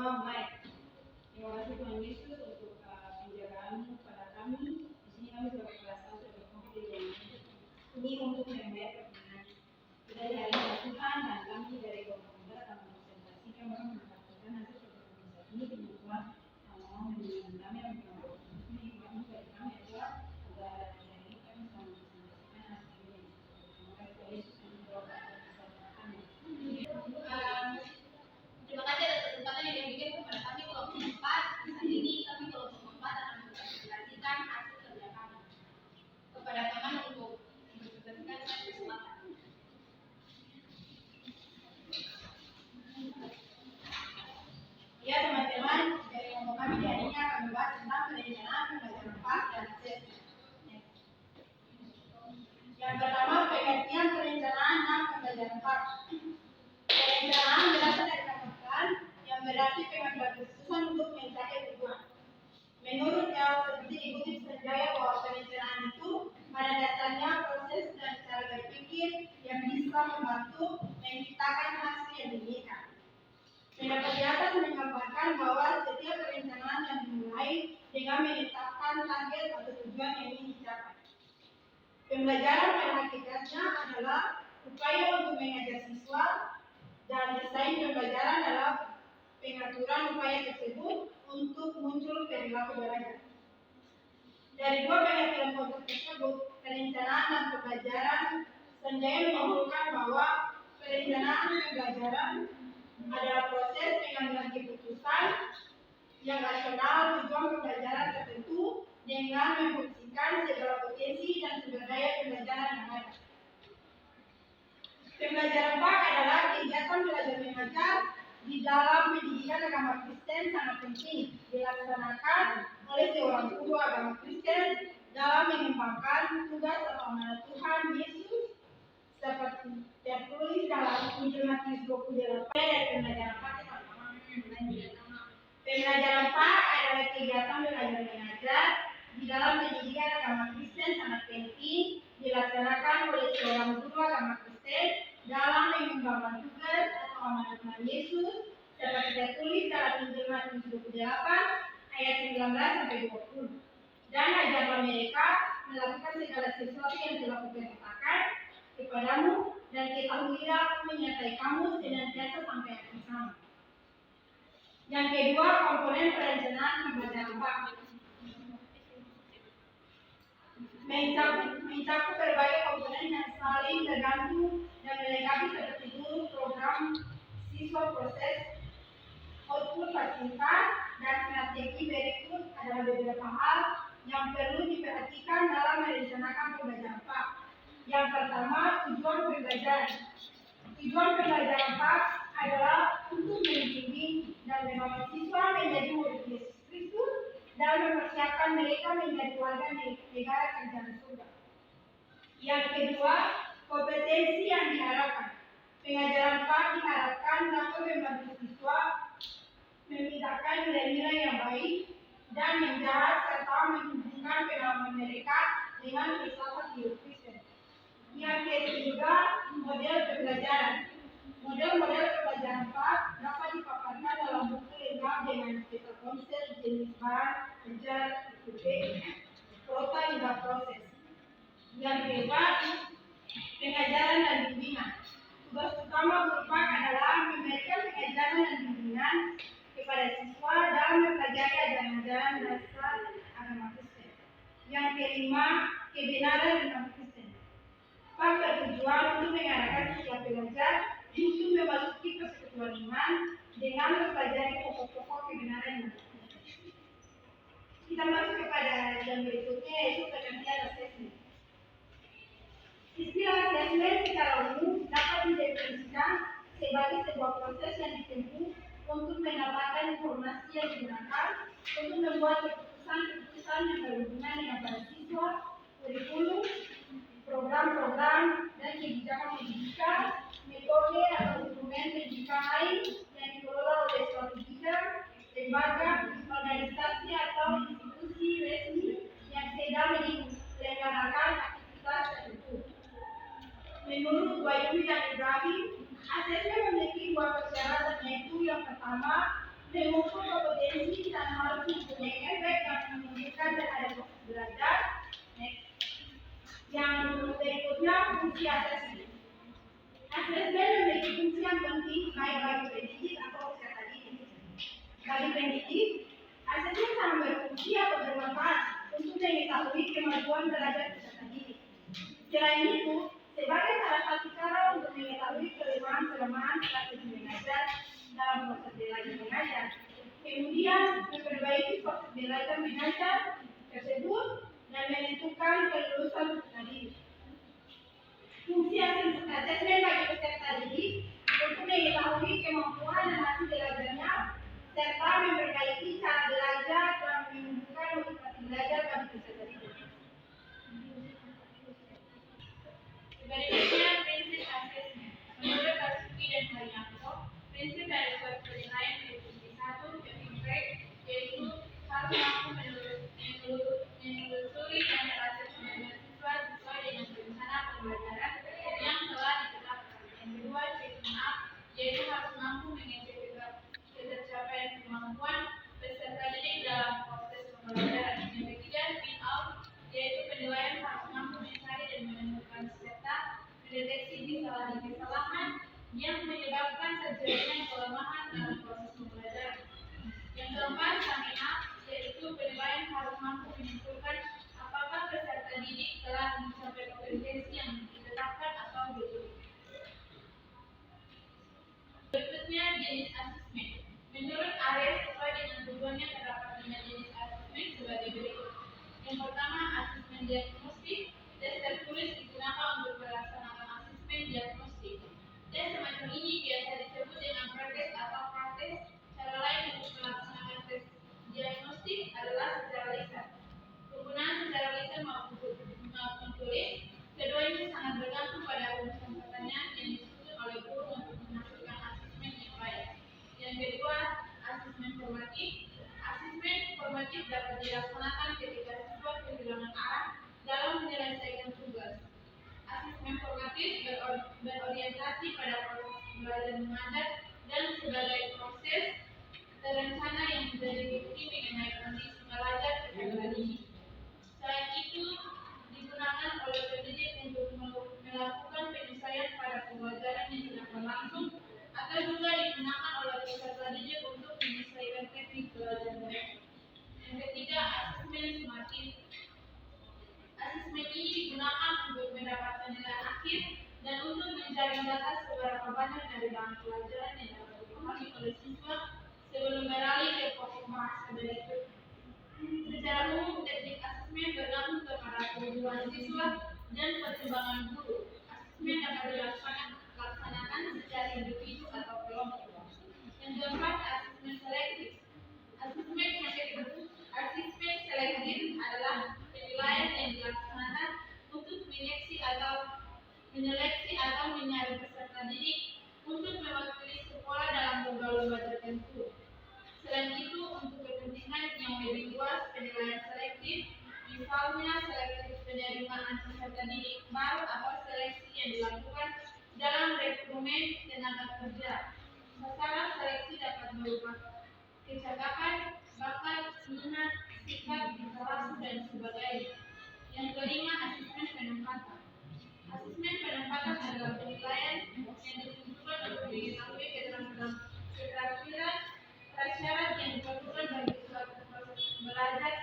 berdoa baik. Terima kasih Tuhan Yesus untuk penjagaanmu pada kami. Di sini kami sudah berkelas sudah berkumpul di ruangan ini untuk membayar kebenaran. Kita dari Tuhan dan kami dari komunitas akan mempresentasikan bahwa mendapatkan hasil keputusan ini dengan Tuhan yang mau menjadi kami yang berdoa. Ini kami dari kami adalah agar dari kami sedang mempresentasikan hasil ini. Terima kasih Tuhan Yesus yang berdoa. Terima kasih atas kesempatan yang diberikan kepada kami kelompok 4. Saat ini kami kelompok 4 akan mempresentasikan hasil kerja kami. Kepada teman untuk mempresentasikan kesempatan. Ya teman-teman, dari kelompok kami hari ini akan membahas tentang perencanaan pembelajaran PAK dan assessment. Yang pertama, pengertian perencanaan dan pembelajaran PAK. Perencanaan berasal dari kata yang berarti pengambilan keputusan untuk mencapai tujuan. Menurut yang seperti dikutip Sanjaya bahwa perencanaan itu pada dasarnya proses dan cara berpikir yang bisa membantu menciptakan hasil yang diinginkan. Pendapat di atas menggambarkan bahwa setiap perencanaan yang dimulai dengan menetapkan target atau tujuan yang ingin dicapai. Pembelajaran pada hakikatnya adalah upaya untuk mengajar siswa dan desain pembelajaran adalah pengaturan upaya tersebut untuk muncul perilaku belajar. Dari dua pengertian konsep tersebut, perencanaan dan pembelajaran, Sanjaya menyimpulkan bahwa perencanaan pembelajaran adalah proses pengambilan keputusan yang rasional tujuan pembelajaran tertentu dengan memfungsikan segala potensi dan sumber daya pembelajaran yang ada. Pembelajaran PAK adalah kegiatan belajar mengajar di dalam pendidikan agama Kristen sangat penting dilaksanakan oleh seorang guru agama Kristen dalam mengembangkan tugas atau amanat Tuhan Yesus seperti tertulis dalam Injil Matius 28 dari pembelajaran PAK. Pembelajaran PAK adalah kegiatan belajar mengajar di dalam pendidikan agama Kristen sangat penting dilaksanakan oleh seorang guru agama Kristen dalam mengembangkan tugas atau amanat Tuhan Yesus seperti tertulis dalam Injil Matius 28 ayat 19 sampai 20. Dan ajarlah mereka melakukan segala sesuatu yang telah kuperintahkan kepadamu dan ketahuilah aku menyertai kamu senantiasa sampai akhir zaman. Yang kedua, komponen perencanaan pembelajaran PAK mencakup berbagai komponen yang saling tergantung dan melengkapi seperti guru, program, siswa, proses, output, fasilitas, dan strategi. Berikut adalah beberapa hal yang perlu diperhatikan dalam merencanakan pembelajaran PAK. Yang pertama, tujuan pembelajaran. Tujuan pembelajaran PAK adalah untuk mendidik dan membangun siswa menjadi murid Yesus Kristus dan mempersiapkan mereka menjadi warga negara kerajaan surga. Yang kedua, kompetensi yang diharapkan. Pengajaran PAK diharapkan dapat membantu siswa memindahkan nilai-nilai yang baik dan menjahat serta menghubungkan pengalaman mereka dengan filsafat hidup Kristen. Yang ketiga, model pembelajaran. Model-model pembelajaran PAK dapat dipaparkan dalam buku lengkap dengan peta konsep jenis bahan, kejar, prota hingga proses. Yang keempat, pengajaran dan bimbingan. Tugas utama guru PAK adalah memberikan pengajaran dan bimbingan kepada siswa dalam mempelajari ajaran-ajaran dasar agama Kristen. Yang kelima, kebenaran agama Kristen. PAK bertujuan untuk mengarahkan setiap pelajar untuk memasuki persekutuan iman dengan mempelajari pokok-pokok kebenaran yang ada. Kita masuk kepada yang berikutnya yaitu pengertian assessment. Istilah assessment secara umum dapat didefinisikan sebagai sebuah proses yang ditempuh untuk mendapatkan informasi yang digunakan untuk membuat keputusan yang berhubungan dengan para siswa, kurikulum, program-program, dan kebijakan pendidikan, metode atau instrumen pendidikan lain yang dikelola oleh suatu bidang, lembaga, organisasi atau institusi resmi yang sedang menyelenggarakan aktivitas tertentu. Menurut Wahyudi dan Ibrahim, asesmen memiliki dua persyaratan, yaitu yang pertama, mengukur kompetensi dan harus mempunyai efek yang menunjukkan terhadap proses belajar. Yang berikutnya, fungsi asesmen. Asesmen memiliki fungsi yang penting baik bagi pendidik atau peserta didik. Bagi pendidik, asesmen sangat berfungsi atau bermanfaat untuk mengetahui kemajuan belajar peserta didik. Selain itu, sebagai salah satu cara untuk mengetahui kelemahan-kelemahan strategi mengajar dalam proses belajar mengajar. Kemudian, memperbaiki proses belajar mengajar tersebut dan menentukan kelulusan peserta didik. Fungsi asesmen bagi peserta didik untuk mengetahui kemampuan dan hasil belajarnya serta memperbaiki cara belajar dan menumbuhkan motivasi belajar bagi peserta didik. Berikutnya prinsip asesmen. Menurut Basuki dan Haryanto, prinsip dari suatu penilaian yaitu satu impact, yaitu harus mampu menelusuri dan melaksanakan siswa sesuai dengan rencana pembelajaran yang telah ditetapkan. Yang kedua, checking up, yaitu harus mampu mengecek ketercapaian kemampuan peserta didik dalam proses pembelajaran. Yang ketiga, pin out, yaitu penilaian harus mampu mencari dan menemukan serta mendeteksi kesalahan yang menyebabkan terjadinya kelemahan dalam proses pembelajaran. Yang keempat, summing up, yaitu penilaian harus mampu menentukan apakah peserta didik telah mencapai kompetensi yang ditetapkan atau belum. Berikutnya, jenis asesmen. Menurut Ares, sesuai dengan tujuannya terdapat 5 jenis asesmen sebagai berikut. Yang pertama, asesmen diagnostik. Tes tertulis digunakan untuk melaksanakan asesmen diagnostik. Tes semacam ini biasa disebut dengan praktek atau praktek. Cara lain untuk melaksanakan tes diagnostik adalah secara lisan. Penggunaan secara lisan maupun tulis, keduanya sangat bergantung pada urusan pertanyaan yang disusun oleh guru untuk menghasilkan asesmen yang baik. Yang kedua, asesmen formatif. Asesmen formatif dapat dilaksanakan ketika siswa kehilangan arah dalam menyelesaikan tugas. Asesmen formatif berorientasi pada proses belajar mengajar dan sebagai proses terencana yang menjadi bukti mengenai kondisi belajar peserta didik. Selain itu, digunakan oleh pendidik untuk melakukan penyesuaian pada pembelajaran yang sedang berlangsung atau juga digunakan oleh peserta didik untuk menyesuaikan teknik belajar mereka. Yang ketiga, asesmen sumatif. Asesmen ini digunakan untuk mendapatkan nilai akhir dan untuk mencari data seberapa banyak dari bahan pelajaran yang dapat dipahami oleh siswa sebelum beralih ke pokok bahasa berikut. Secara umum, teknik asesmen bergantung kepada kebutuhan siswa dan pertimbangan guru. Asesmen dapat dilaksanakan secara individu atau kelompok. Yang keempat, asesmen selektif. Asesmen selektif adalah penilaian yang dilaksanakan untuk menyeleksi atau menyaring peserta didik untuk mewakili sekolah dalam lomba-lomba tertentu. Selain itu, untuk kepentingan yang lebih luas, penilaian selektif, misalnya seleksi penerimaan peserta didik baru atau seleksi yang dilakukan dalam rekrutmen tenaga kerja. Sasaran seleksi dapat berupa kecakapan, bakat, minat, sikap, interaksi, dan sebagainya. Yang kelima, asesmen penempatan. Asesmen penempatan adalah penilaian yang ditentukan untuk mengetahui keterampilan prasyarat yang diperlukan bagi suatu proses belajar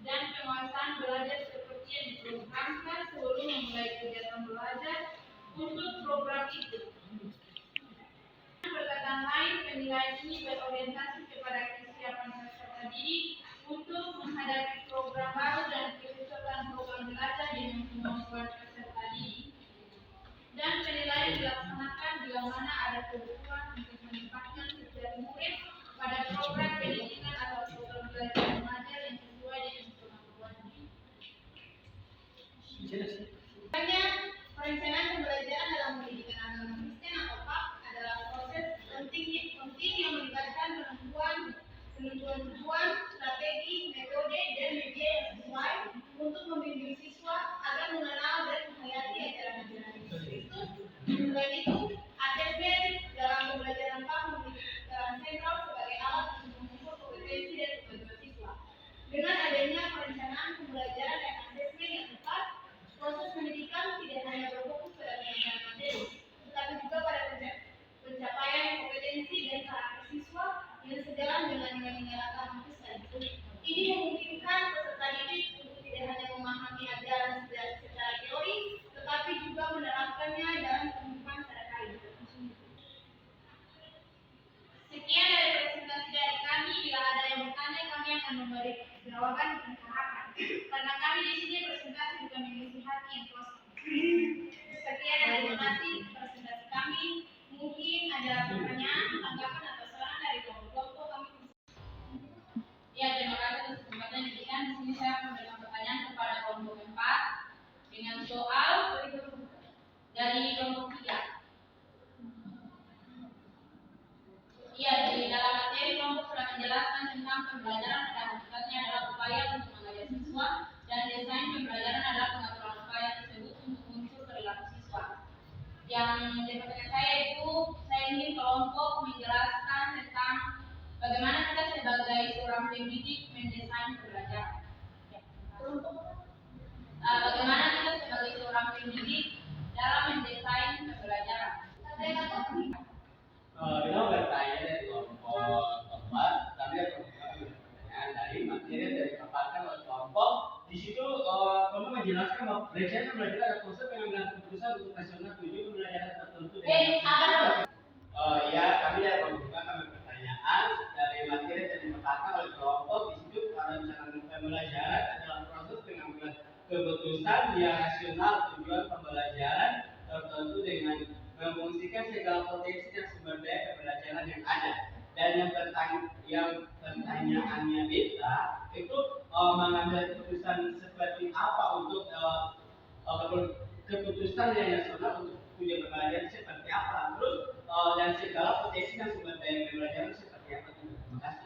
dan penguasaan belajar seperti yang diprogramkan sebelum memulai kegiatan belajar untuk program itu. Perkataan lain, penilaian ini berorientasi kepada kesiapan peserta didik untuk menghadapi program baru dan kecocokan program belajar dengan kemampuan peserta didik. Dan penilaian dilaksanakan bila mana ada kebutuhan untuk menempatkan setiap murid pada program pendidikan atau program belajar mengajar yang sesuai dengan kemampuannya. Perencanaan pembelajaran dalam pendidikan agama Kristen atau PAK adalah proses penting yang melibatkan penentuan tujuan, strategi, metode, dan media yang sesuai untuk membimbing siswa agar mengenal dan menghayati ajaran Kristus. Selain itu, asesmen dalam pembelajaran PAK memiliki peran sentral sebagai alat untuk akan memberi jawaban utarakan. Karena kami di sini presentasi bukan mengisi hati yang kosong. Sekian dan terima kasih presentasi kami. Mungkin ada pertanyaan, tanggapan atau saran dari kelompok-kelompok kami. Ya, terima kasih atas kesempatan yang diberikan. Di sini saya akan memberikan pertanyaan kepada kelompok 4 dengan soal dari kelompok 3. Iya, di dalam materi kelompok sudah menjelaskan tentang pembelajaran pada hakikatnya adalah upaya untuk mengajar siswa dan desain pembelajaran adalah pengaturan upaya tersebut untuk unsur perilaku siswa. Yang menjadi pertanyaan saya itu, saya ingin kelompok menjelaskan tentang bagaimana kita sebagai seorang pendidik mendesain pembelajaran. Bagaimana kita sebagai seorang pendidik dalam mendesain pembelajaran. Kita bertanya dari kelompok 4, tapi ada pertanyaan dari materi yang dipaparkan oleh kelompok. Di situ kamu menjelaskan bahwa belajar ada proses pengambilan keputusan untuk nasional tujuan pembelajaran tertentu. Ya, kami ada kami pertanyaan dari materi yang dipaparkan oleh kelompok. Di situ perencanaan pembelajaran adalah proses pengambilan keputusan yang rasional tujuan pembelajaran tertentu dengan memfungsikan segala potensi dan sumber daya pembelajaran yang ada. Dan yang pertanyaannya kita itu mengambil keputusan seperti apa untuk keputusan yang nasional untuk tujuan pembelajaran seperti apa, terus dan segala potensi dan sumber daya pembelajaran seperti apa. Terima kasih.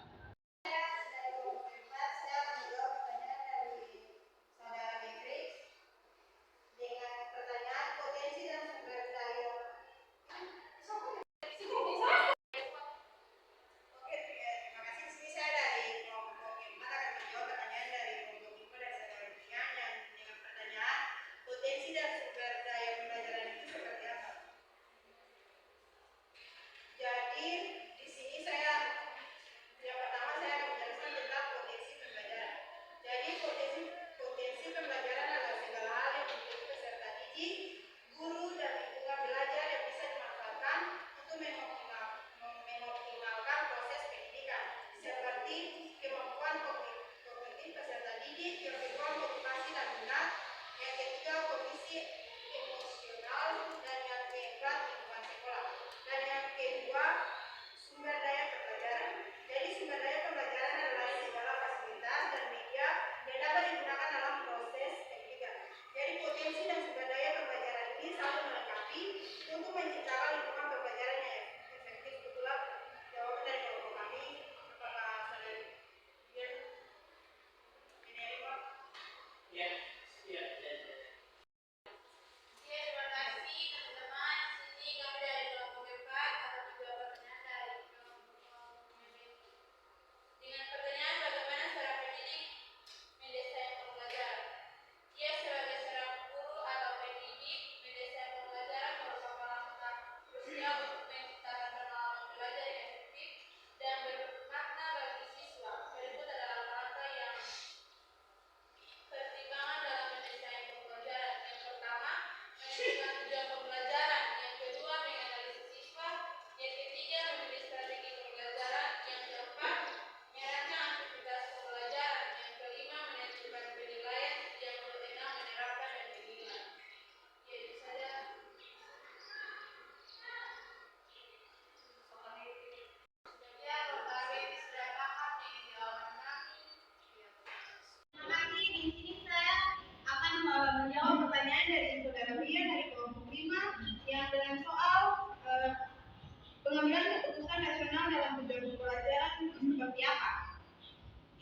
Pengambilan keputusan nasional dalam tujuan pembelajaran itu seperti apa?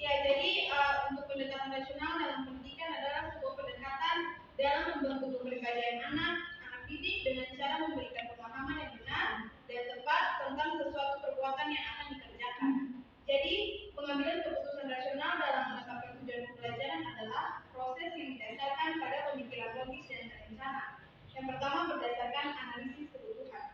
Ya, jadi untuk pendekatan nasional dalam pendidikan adalah sebuah pendekatan dalam membentuk kepribadian anak didik dengan cara memberikan pemahaman yang benar dan tepat tentang sesuatu perbuatan yang akan dikerjakan. Jadi, pengambilan keputusan nasional dalam menetapkan tujuan pembelajaran adalah proses yang didasarkan pada pemikiran logis dan terencana. Yang pertama berdasarkan analisis kebutuhan.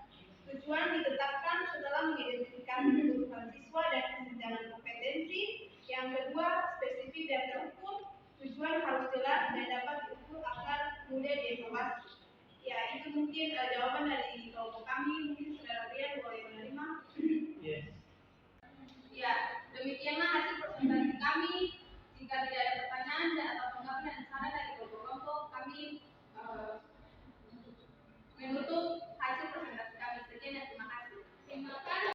Tujuan ditetapkan setelah mengidentifikasi kebutuhan siswa dan kesenjangan kompetensi. Yang kedua, spesifik dan terukur. Tujuan harus jelas dan dapat diukur agar mudah dievaluasi. Ya, itu mungkin jawaban